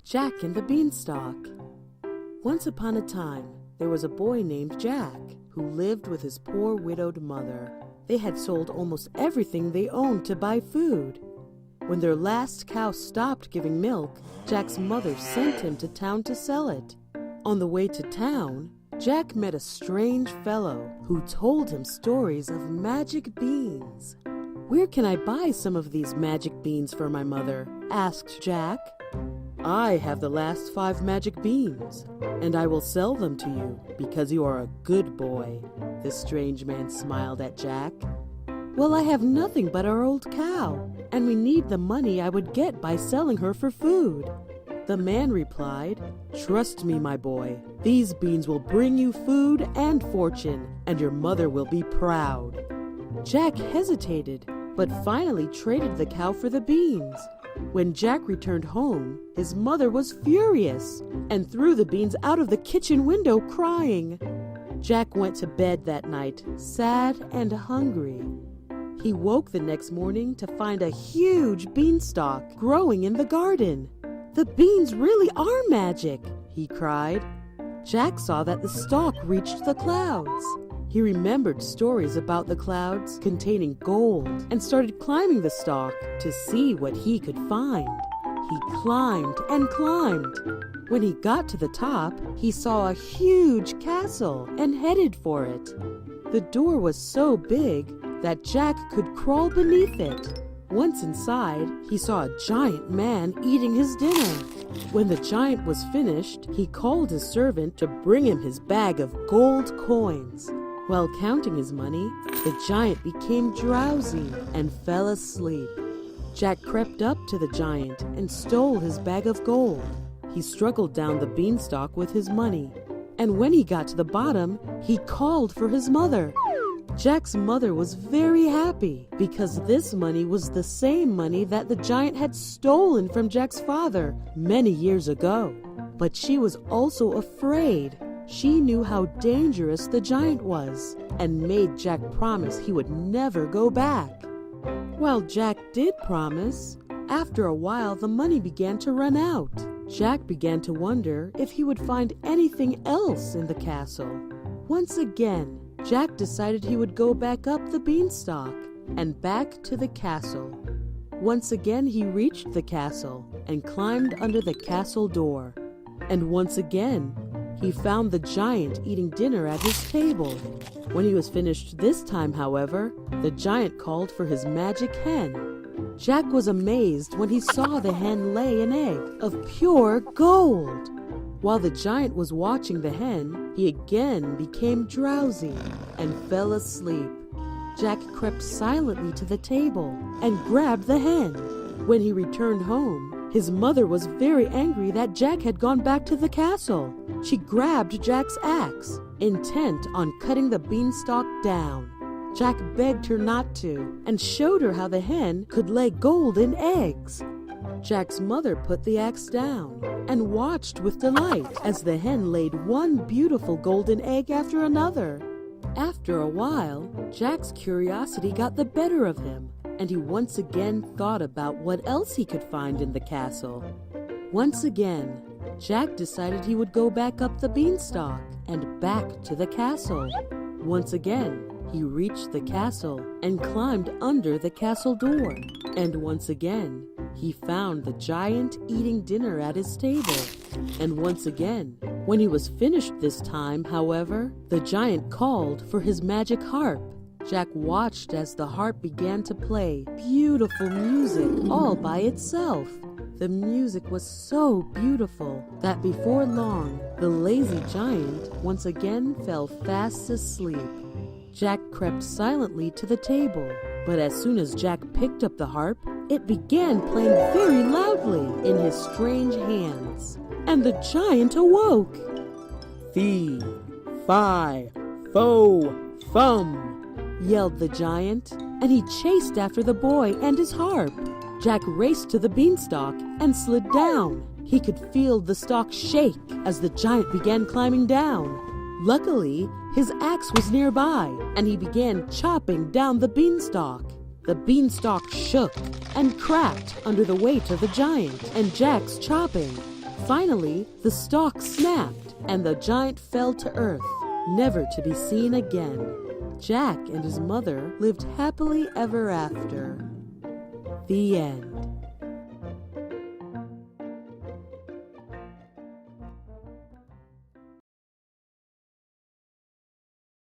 Jack and the Beanstalk. Once upon a time, there was a boy named Jack who lived with his poor widowed mother. They had sold almost everything they owned to buy food. When their last cow stopped giving milk, Jack's mother sent him to town to sell it. On the way to town, Jack met a strange fellow who told him stories of magic beans. "Where can I buy some of these magic beans for my mother?" asked Jack. "I have the last 5 magic beans, and I will sell them to you because you are a good boy." The strange man smiled at Jack. "Well, I have nothing but our old cow, and we need the money I would get by selling her for food." The man replied, "Trust me, my boy. These beans will bring you food and fortune, and your mother will be proud." Jack hesitated, but finally traded the cow for the beans. When Jack returned home, his mother was furious and threw the beans out of the kitchen window crying. Jack went to bed that night, sad and hungry. He woke the next morning to find a huge beanstalk growing in the garden. "The beans really are magic," he cried. Jack saw that the stalk reached the clouds. He remembered stories about the clouds containing gold and started climbing the stalk to see what he could find. He climbed and climbed. When he got to the top, he saw a huge castle and headed for it. The door was so big that Jack could crawl beneath it. Once inside, he saw a giant man eating his dinner. When the giant was finished, he called his servant to bring him his bag of gold coins. While counting his money, the giant became drowsy and fell asleep. Jack crept up to the giant and stole his bag of gold. He struggled down the beanstalk with his money, and when he got to the bottom, he called for his mother. Jack's mother was very happy because this money was the same money that the giant had stolen from Jack's father many years ago. But she was also afraid. She knew how dangerous the giant was and made Jack promise he would never go back. While Jack did promise, after a while the money began to run out. Jack began to wonder if he would find anything else in the castle. Once again, Jack decided he would go back up the beanstalk and back to the castle. Once again he reached the castle and climbed under the castle door. And once again, he found the giant eating dinner at his table. When he was finished this time, however, the giant called for his magic hen. Jack was amazed when he saw the hen lay an egg of pure gold. While the giant was watching the hen, he again became drowsy and fell asleep. Jack crept silently to the table and grabbed the hen. When he returned home, his mother was very angry that Jack had gone back to the castle. She grabbed Jack's axe, intent on cutting the beanstalk down. Jack begged her not to and showed her how the hen could lay golden eggs. Jack's mother put the axe down and watched with delight as the hen laid one beautiful golden egg after another. After a while, Jack's curiosity got the better of him, and he once again thought about what else he could find in the castle. Once again, Jack decided he would go back up the beanstalk and back to the castle. Once again, he reached the castle and climbed under the castle door. And once again, he found the giant eating dinner at his table. And once again, when he was finished this time, however, the giant called for his magic harp. Jack watched as the harp began to play beautiful music all by itself. The music was so beautiful that before long, the lazy giant once again fell fast asleep. Jack crept silently to the table, but as soon as Jack picked up the harp, it began playing very loudly in his strange hands, and the giant awoke. "Fee, fi, fo, fum," yelled the giant, and he chased after the boy and his harp. Jack raced to the beanstalk and slid down. He could feel the stalk shake as the giant began climbing down. Luckily, his axe was nearby, and he began chopping down the beanstalk. The beanstalk shook and cracked under the weight of the giant and Jack's chopping. Finally, the stalk snapped, and the giant fell to earth, never to be seen again. Jack and his mother lived happily ever after. The end.